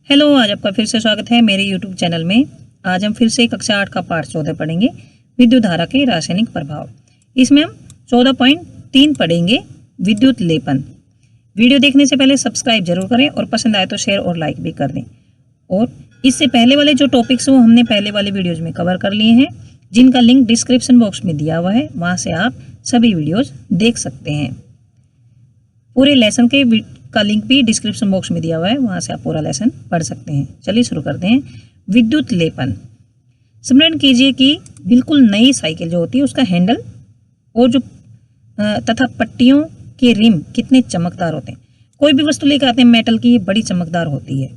Hello, आज आपका फिर से स्वागत है मेरे यूट्यूब चैनल में। आज हम फिर से कक्षा 8 का पाठ 14 पढ़ेंगे, विद्युत धारा के रासायनिक प्रभाव। इसमें हम 14.3 पढ़ेंगे, विद्युत लेपन। वीडियो देखने से पहले सब्सक्राइब जरूर करें और पसंद आए तो शेयर और लाइक भी कर दें। और इससे पहले वाले जो टॉपिक्स वो हमने पहले वाले वीडियोज़ में कवर कर लिए हैं, जिनका लिंक डिस्क्रिप्शन बॉक्स में दिया हुआ है, वहाँ से आप सभी वीडियोज़ देख सकते हैं। पूरे लेसन के का लिंक भी डिस्क्रिप्शन बॉक्स में दिया हुआ है, वहाँ से आप पूरा लेसन पढ़ सकते हैं। चलिए शुरू करते हैं। विद्युत लेपन। स्मरण कीजिए कि बिल्कुल नई साइकिल जो होती है उसका हैंडल और जो तथा पट्टियों के रिम कितने चमकदार होते हैं। कोई भी वस्तु लेकर आते हैं मेटल की, ये बड़ी चमकदार होती है,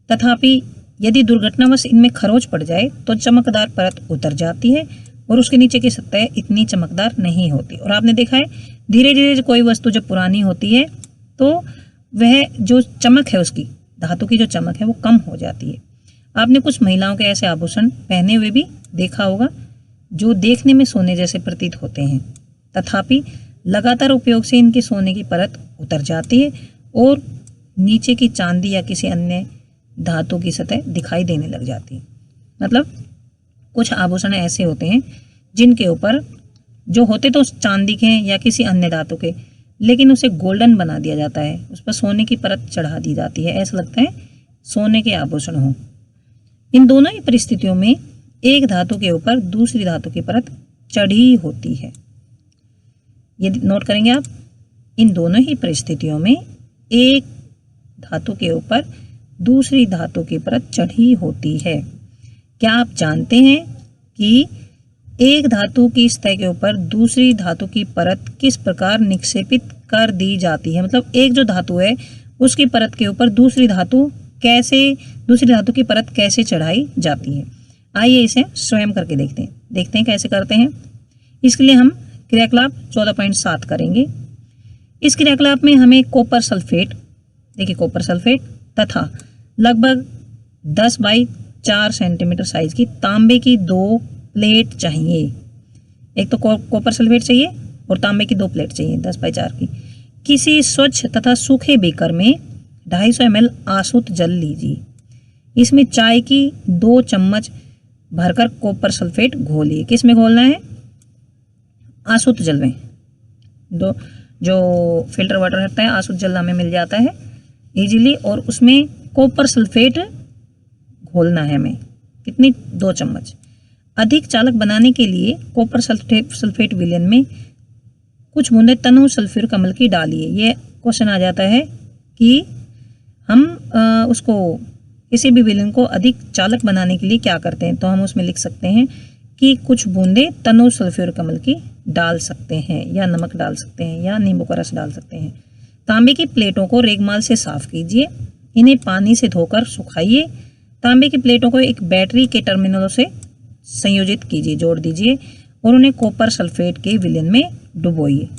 तथापि यदि दुर्घटनावश इनमें खरोंच पड़ जाए तो चमकदार परत उतर जाती है और उसके नीचे की सतह इतनी चमकदार नहीं होती। और आपने देखा है धीरे धीरे कोई वस्तु जब पुरानी होती है तो वह जो चमक है, उसकी धातु की जो चमक है वो कम हो जाती है। आपने कुछ महिलाओं के ऐसे आभूषण पहने हुए भी देखा होगा जो देखने में सोने जैसे प्रतीत होते हैं, तथापि लगातार उपयोग से इनकी सोने की परत उतर जाती है और नीचे की चांदी या किसी अन्य धातु की सतह दिखाई देने लग जाती है। मतलब कुछ आभूषण ऐसे होते हैं जिनके ऊपर जो होते तो चांदी के या किसी अन्य धातु के, लेकिन उसे गोल्डन बना दिया जाता है, उस पर सोने की परत चढ़ा दी जाती है, ऐसा लगता है सोने के आभूषण हो। इन दोनों ही परिस्थितियों में एक धातु के ऊपर दूसरी धातु की परत चढ़ी होती है। ये नोट करेंगे आप, इन दोनों ही परिस्थितियों में एक धातु के ऊपर दूसरी धातु की परत चढ़ी होती है। क्या आप जानते हैं कि एक धातु की सतह के ऊपर दूसरी धातु की परत किस प्रकार निक्षेपित कर दी जाती है? मतलब एक जो धातु है उसकी परत के ऊपर दूसरी धातु की परत कैसे चढ़ाई जाती है। आइए इसे स्वयं करके देखते हैं कैसे करते हैं। इसके लिए हम क्रियाकलाप 14.7 करेंगे। इस क्रियाकलाप में हमें कॉपर सल्फेट, देखिए कॉपर सल्फेट तथा लगभग 10 बाई 4 सेंटीमीटर साइज की तांबे की 2 प्लेट चाहिए। एक तो कॉपर सल्फेट चाहिए और तांबे की 2 प्लेट चाहिए 10 बाई 4 की। किसी स्वच्छ तथा सूखे बीकर में 250 ml आसुत जल लीजिए। इसमें चाय की 2 चम्मच भरकर कॉपर सल्फेट घोलिए। किस में घोलना है? आसुत जल में। जो फिल्टर वाटर रहता है, आसुत जल हमें मिल जाता है इजीली, और उसमें कॉपर सल्फेट घोलना है हमें। कितनी? 2 चम्मच। अधिक चालक बनाने के लिए कॉपर सल्फेट विलयन में कुछ बूंदे तनु सल्फ्यूरिक अम्ल की डालिए। ये क्वेश्चन आ जाता है कि हम उसको किसी भी विलयन को अधिक चालक बनाने के लिए क्या करते हैं, तो हम उसमें लिख सकते हैं कि कुछ बूंदे तनु सल्फ्यूरिक अम्ल की डाल सकते हैं, या नमक डाल सकते हैं, या नींबू का रस डाल सकते हैं। तांबे की प्लेटों को रेगमाल से साफ कीजिए, इन्हें पानी से धोकर सुखाइए। तांबे की प्लेटों को एक बैटरी के टर्मिनलों से संयोजित कीजिए, जोड़ दीजिए, और उन्हें कॉपर सल्फेट के विलयन में डुबोइए।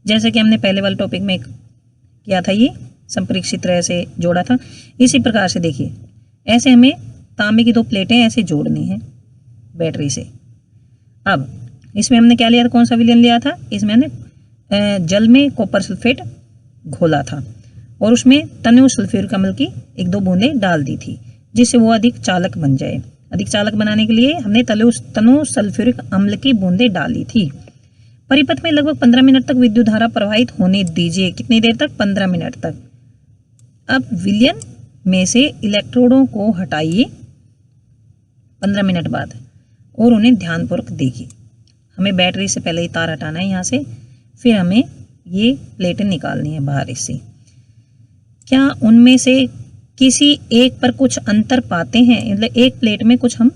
जैसे कि हमने पहले वाले टॉपिक में किया था, ये संपरीक्षित तरह से जोड़ा था। इसी प्रकार से देखिए, ऐसे हमें तांबे की 2 प्लेटें ऐसे जोड़नी है बैटरी से। अब इसमें हमने क्या लिया था, कौन सा विलयन लिया था? इसमें हमने जल में कॉपर सल्फेट घोला था और उसमें तनु सल्फ्यूरिक अम्ल की 1-2 बूंदें डाल दी थी, जिससे वो अधिक चालक बन जाए। अधिक चालक बनाने के लिए हमने तनु सल्फ्यूरिक अम्ल की बूंदें डाली थी। परिपथ में लगभग 15 मिनट तक विद्युत धारा प्रवाहित होने दीजिए। कितनी देर तक? 15 मिनट तक। अब विलयन में से इलेक्ट्रोडों को हटाइए 15 मिनट बाद और उन्हें ध्यानपूर्वक देखिए। हमें बैटरी से पहले ही तार हटाना है यहाँ से, फिर हमें ये प्लेटें निकालनी है बाहर इससे। क्या उनमें से किसी एक पर कुछ अंतर पाते हैं? मतलब एक प्लेट में कुछ हम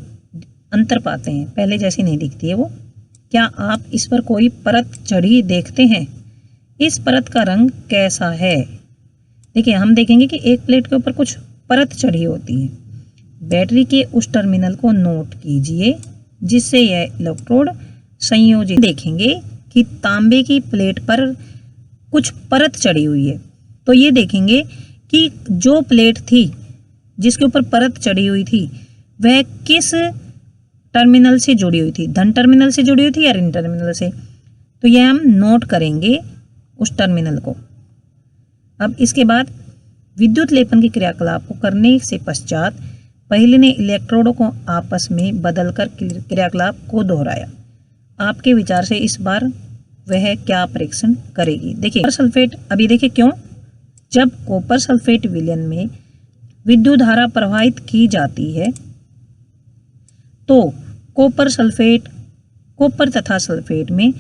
अंतर पाते हैं, पहले जैसी नहीं दिखती है वो। क्या आप इस पर कोई परत चढ़ी देखते हैं? इस परत का रंग कैसा है? देखिए, हम देखेंगे कि एक प्लेट के ऊपर कुछ परत चढ़ी होती है। बैटरी के उस टर्मिनल को नोट कीजिए जिससे यह इलेक्ट्रोड संयोजित। देखेंगे कि तांबे की प्लेट पर कुछ परत चढ़ी हुई है, तो ये देखेंगे कि जो प्लेट थी जिसके ऊपर परत चढ़ी हुई थी वह किस टर्मिनल से जुड़ी हुई थी? धन टर्मिनल से जुड़ी हुई थी या ऋण टर्मिनल से? तो यह हम नोट करेंगे उस टर्मिनल को। अब इसके बाद विद्युत लेपन के क्रियाकलाप को करने से पश्चात पहले ने इलेक्ट्रोडों को आपस में बदलकर क्रियाकलाप को दोहराया। आपके विचार से इस बार वह क्या परीक्षण करेगी? देखिए कॉपर सल्फेट, अभी देखिए क्यों, जब कॉपर सल्फेट विलयन में विद्युत धारा प्रवाहित की जाती है तो कॉपर सल्फेट कॉपर तथा सल्फेट में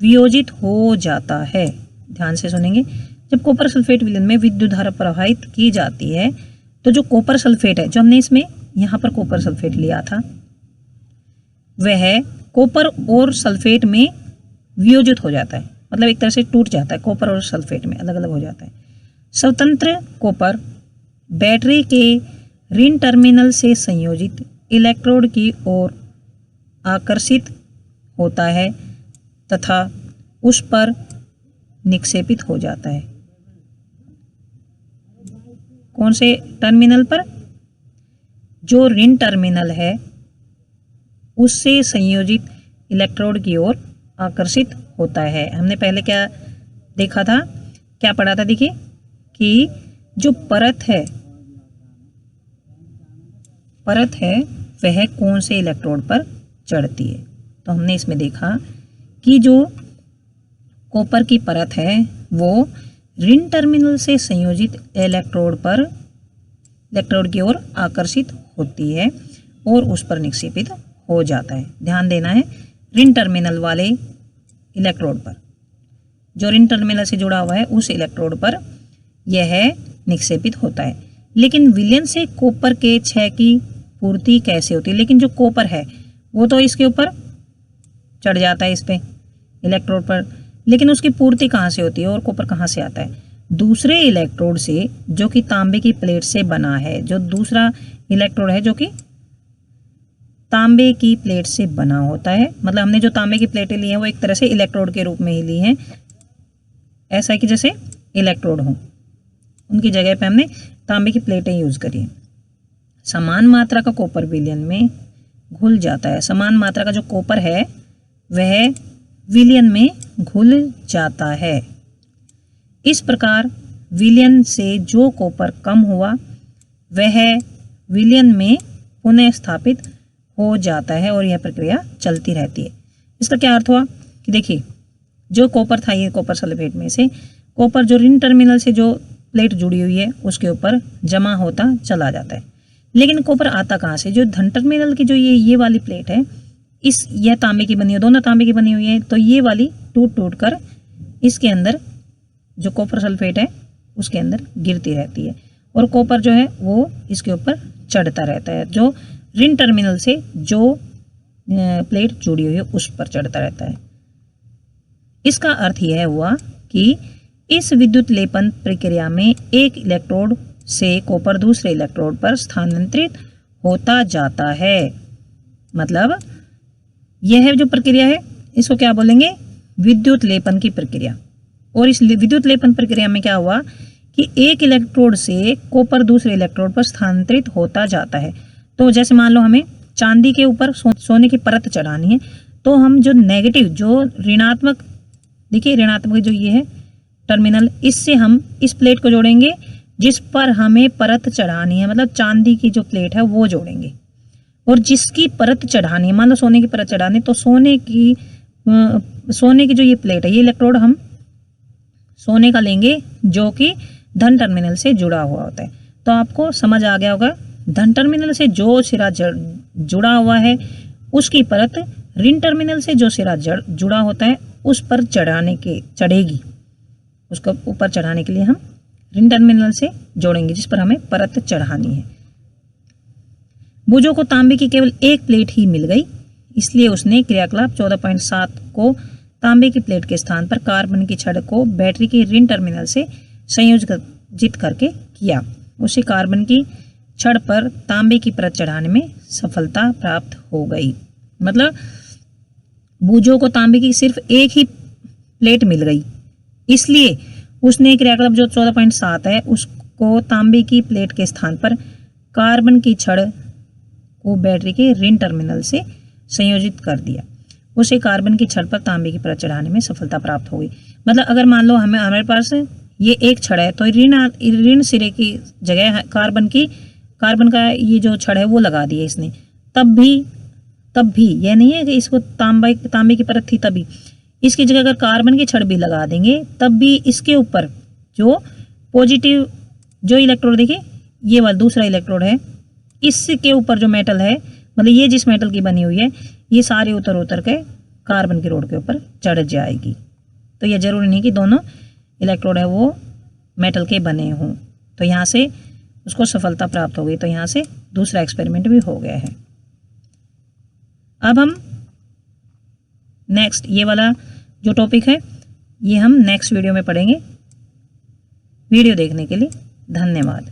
वियोजित हो जाता है। ध्यान से सुनेंगे, जब कॉपर सल्फेट विलयन में विद्युत धारा प्रवाहित की जाती है तो जो कॉपर सल्फेट है, जो हमने इसमें यहाँ पर कॉपर सल्फेट लिया था, वह कॉपर और सल्फेट में वियोजित हो जाता है, मतलब एक तरह से टूट जाता है, कॉपर और सल्फेट में अलग अलग हो जाता है। स्वतंत्र कॉपर बैटरी के ऋण टर्मिनल से संयोजित इलेक्ट्रोड की ओर आकर्षित होता है तथा उस पर निक्षेपित हो जाता है। कौन से टर्मिनल पर? जो ऋण टर्मिनल है उससे संयोजित इलेक्ट्रोड की ओर आकर्षित होता है। हमने पहले क्या देखा था, क्या पढ़ा था? देखिए कि जो परत है वह कौन से इलेक्ट्रोड पर चढ़ती है। तो हमने इसमें देखा कि जो कॉपर की परत है वो ऋण टर्मिनल से संयोजित इलेक्ट्रोड की ओर आकर्षित होती है और उस पर निक्षेपित हो जाता है। ध्यान देना है, ऋण टर्मिनल वाले इलेक्ट्रोड पर, जो ऋण टर्मिनल से जुड़ा हुआ है उस इलेक्ट्रोड पर यह निक्षेपित होता है। लेकिन विलयन से कॉपर के क्षय की पूर्ति कैसे होती है? लेकिन जो कॉपर है वो तो इसके ऊपर चढ़ जाता है, इस पे इलेक्ट्रोड पर, लेकिन उसकी पूर्ति कहाँ से होती है और कॉपर कहाँ से आता है? दूसरे इलेक्ट्रोड से, जो कि तांबे की प्लेट से बना है। जो दूसरा इलेक्ट्रोड है जो कि तांबे की प्लेट से बना होता है, मतलब हमने जो तांबे की प्लेटें ली हैं वो एक तरह से इलेक्ट्रोड के रूप में ही ली हैं, ऐसा है कि जैसे इलेक्ट्रोड हो, उनकी जगह पे हमने तांबे की प्लेटें यूज करी हैं। समान मात्रा का कॉपर विलयन में घुल जाता है। समान मात्रा का जो कॉपर है वह विलयन में घुल जाता है। इस प्रकार विलयन से जो कॉपर कम हुआ वह विलयन में पुनः स्थापित हो जाता है और यह प्रक्रिया चलती रहती है। इसका क्या अर्थ हुआ कि देखिए, जो कॉपर था, ये कॉपर सल्फेट में से कॉपर जो ऋण टर्मिनल से जो प्लेट जुड़ी हुई है उसके ऊपर जमा होता चला जाता है। लेकिन कॉपर आता कहाँ से? जो धन टर्मिनल की जो ये वाली प्लेट है, यह तांबे की बनी है, दोनों तांबे की बनी हुई है, तो ये वाली टूट कर इसके अंदर जो कॉपर सल्फेट है उसके अंदर गिरती रहती है और कॉपर जो है वो इसके ऊपर चढ़ता रहता है। जो ऋण टर्मिनल से जो प्लेट जुड़ी हुई है उस पर चढ़ता रहता है। इसका अर्थ यह हुआ कि इस विद्युत लेपन प्रक्रिया में एक इलेक्ट्रोड से कॉपर दूसरे इलेक्ट्रोड पर स्थानांतरित होता जाता है। मतलब यह जो प्रक्रिया है इसको क्या बोलेंगे? विद्युत लेपन की प्रक्रिया। और इस विद्युत लेपन प्रक्रिया में क्या हुआ कि एक इलेक्ट्रोड से कॉपर दूसरे इलेक्ट्रोड पर स्थानांतरित होता जाता है। तो जैसे मान लो हमें चांदी के ऊपर सोने की परत चढ़ानी है, तो हम जो नेगेटिव, जो ऋणात्मक, देखिए ऋणात्मक जो ये है टर्मिनल, इससे हम इस प्लेट को जोड़ेंगे जिस पर हमें परत चढ़ानी है, मतलब चांदी की जो प्लेट है वो जोड़ेंगे। और जिसकी परत चढ़ानी है, मान लो सोने की परत चढ़ानी, तो सोने की जो ये प्लेट है, ये इलेक्ट्रोड हम सोने का लेंगे जो कि धन टर्मिनल से जुड़ा हुआ होता है। तो आपको समझ आ गया होगा, धन टर्मिनल से जो सिरा जुड़ा हुआ है उसकी परत ऋण टर्मिनल से जो सिरा जुड़ा होता है उस पर चढ़ेगी। उसको ऊपर चढ़ाने के लिए हम ऋण टर्मिनल से जोड़ेंगे जिस पर हमें परत चढ़ानी है। बुजो को तांबे की केवल एक प्लेट ही मिल गई, इसलिए उसने क्रियाकलाप 14.7 को तांबे की प्लेट के स्थान पर कार्बन की छड़ को बैटरी के ऋण टर्मिनल से संयोजित करके किया। उसे कार्बन की छड़ पर तांबे की परत चढ़ाने में सफलता प्राप्त हो गई। मतलब बुजो को तांबे की सिर्फ एक ही प्लेट मिल गई, इसलिए उसने क्रियाकलाप जो 14.7 है उसको तांबे की प्लेट के स्थान पर कार्बन की छड़ को बैटरी के ऋण टर्मिनल से संयोजित कर दिया। उसे कार्बन की छड़ पर तांबे की परत चढ़ाने में सफलता प्राप्त हो गई। मतलब अगर मान लो हमारे पास ये एक छड़ है तो ऋण सिरे की जगह कार्बन का ये जो छड़ है वो लगा दिया इसने। तब भी यह नहीं है कि इसको तांबे की परत थी तभी, इसकी जगह अगर कार्बन की छड़ भी लगा देंगे तब भी इसके ऊपर जो पॉजिटिव जो इलेक्ट्रोड, देखिए ये वाला दूसरा इलेक्ट्रोड है, इसके ऊपर जो मेटल है, मतलब ये जिस मेटल की बनी हुई है, ये सारे उतर के कार्बन की रोड के ऊपर चढ़ जाएगी। तो ये जरूरी नहीं कि दोनों इलेक्ट्रोड है वो मेटल के बने हों। तो यहाँ से उसको सफलता प्राप्त हो गई। तो यहाँ से दूसरा एक्सपेरिमेंट भी हो गया है। अब हम नेक्स्ट ये वाला जो टॉपिक है ये हम नेक्स्ट वीडियो में पढ़ेंगे। वीडियो देखने के लिए धन्यवाद।